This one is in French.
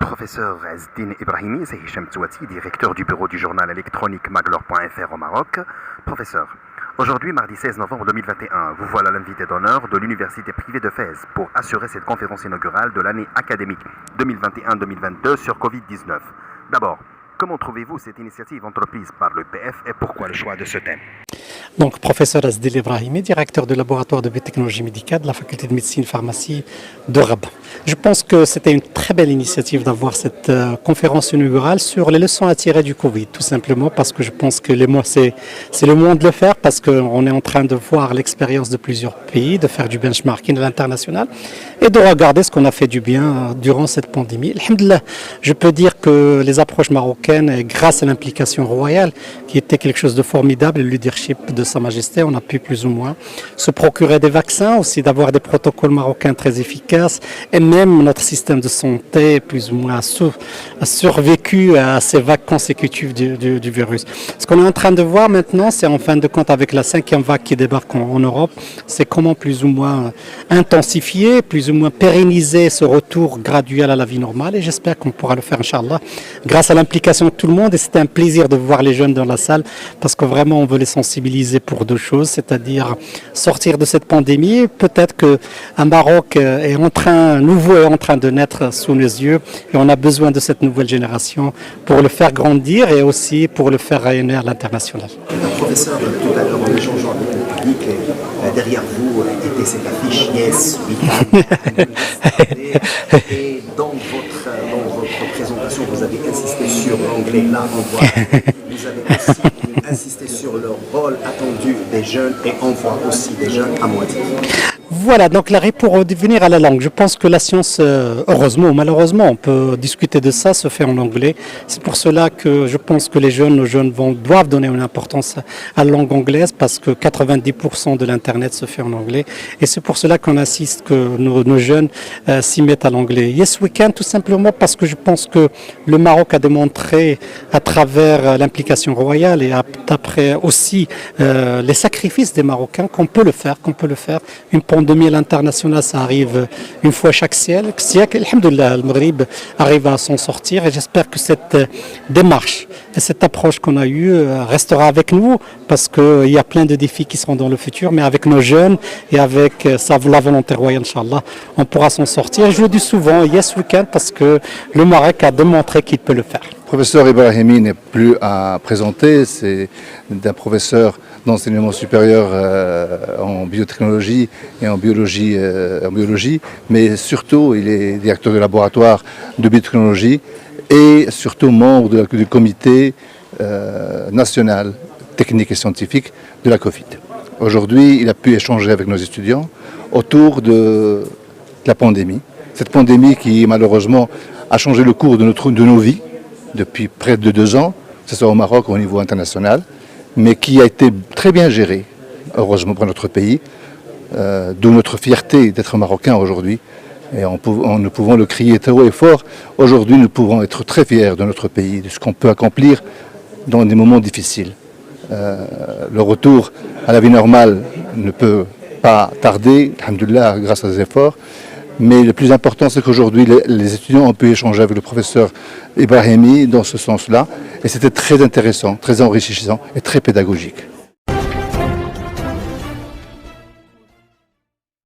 Professeur Ezdine Ibrahimi, c'est Hicham Touati, directeur du bureau du journal électronique maglor.fr au Maroc. Professeur, aujourd'hui, mardi 16 novembre 2021, vous voilà l'invité d'honneur de l'Université privée de Fès pour assurer cette conférence inaugurale de l'année académique 2021-2022 sur Covid-19. D'abord, comment trouvez-vous cette initiative entreprise par l'EPF et pourquoi le choix de ce thème? Donc, professeur Ezdine Ibrahimi, directeur du laboratoire de biotechnologie médicale de la faculté de médecine et pharmacie de Rabat. Je pense que c'était une très belle initiative d'avoir cette conférence inaugurale sur les leçons à tirer du Covid, tout simplement parce que je pense que c'est le moment de le faire, parce qu'on est en train de voir l'expérience de plusieurs pays, de faire du benchmarking à l'international et de regarder ce qu'on a fait du bien durant cette pandémie. Alhamdulillah, je peux dire que les approches marocaines, grâce à l'implication royale, qui était quelque chose de formidable, le leadership de Sa Majesté, on a pu plus ou moins se procurer des vaccins, aussi d'avoir des protocoles marocains très efficaces, et même notre système de santé plus ou moins a survécu à ces vagues consécutives du virus. Ce qu'on est en train de voir maintenant, c'est en fin de compte avec la 5e vague qui débarque en Europe, c'est comment plus ou moins intensifier, plus ou moins pérenniser ce retour graduel à la vie normale, et j'espère qu'on pourra le faire, Inch'Allah, grâce à l'implication de tout le monde. Et c'était un plaisir de voir les jeunes dans la salle, parce que vraiment on veut les sensibiliser pour deux choses, c'est-à-dire sortir de cette pandémie. Peut-être qu'un Maroc nouveau est en train de naître sous nos yeux, et on a besoin de cette nouvelle génération pour le faire grandir et aussi pour le faire rayonner à l'international. Professeur, tout à l'heure en échangeant avec le public, derrière vous était cette affiche Yes, we can. Et dans votre présentation, vous avez insisté sur l'anglais. Là, on voit, vous avez aussi insisté sur le rôle attendu des jeunes, et on voit aussi des jeunes à moitié. Voilà, donc l'arrêt pour revenir à la langue. Je pense que la science, heureusement ou malheureusement, on peut discuter de ça, se fait en anglais. C'est pour cela que je pense que nos jeunes doivent donner une importance à la langue anglaise, parce que 90% de l'Internet se fait en anglais. Et c'est pour cela qu'on insiste que nos jeunes s'y mettent à l'anglais. Yes, we can, tout simplement parce que je pense que le Maroc a démontré à travers l'implication royale et après aussi les sacrifices des Marocains qu'on peut le faire, Une pandémie à l'international, ça arrive une fois chaque siècle. Alhamdoulilah, le Maghreb arrive à s'en sortir, et j'espère que cette démarche et cette approche qu'on a eue restera avec nous, parce qu'il y a plein de défis qui seront dans le futur, mais avec nos jeunes et avec la volonté royale, Inch'Allah, on pourra s'en sortir. Je le dis souvent, yes we can, parce que le Maroc a démontré qu'il peut le faire. Professeur Ibrahimi n'est plus à présenter, c'est un professeur d'enseignement supérieur en biotechnologie et en biologie, mais surtout il est directeur de laboratoire de biotechnologie et surtout membre du comité national technique et scientifique de la Covid. Aujourd'hui, il a pu échanger avec nos étudiants autour de la pandémie, cette pandémie qui malheureusement a changé le cours de nos vies depuis près de 2 ans, que ce soit au Maroc ou au niveau international, mais qui a été très bien géré, heureusement pour notre pays, d'où notre fierté d'être marocain aujourd'hui. Et nous pouvons le crier très haut et fort. Aujourd'hui, nous pouvons être très fiers de notre pays, de ce qu'on peut accomplir dans des moments difficiles. Le retour à la vie normale ne peut pas tarder, alhamdoulilah, grâce à des efforts. Mais le plus important, c'est qu'aujourd'hui, les étudiants ont pu échanger avec le professeur Ibrahimi dans ce sens-là. Et c'était très intéressant, très enrichissant et très pédagogique.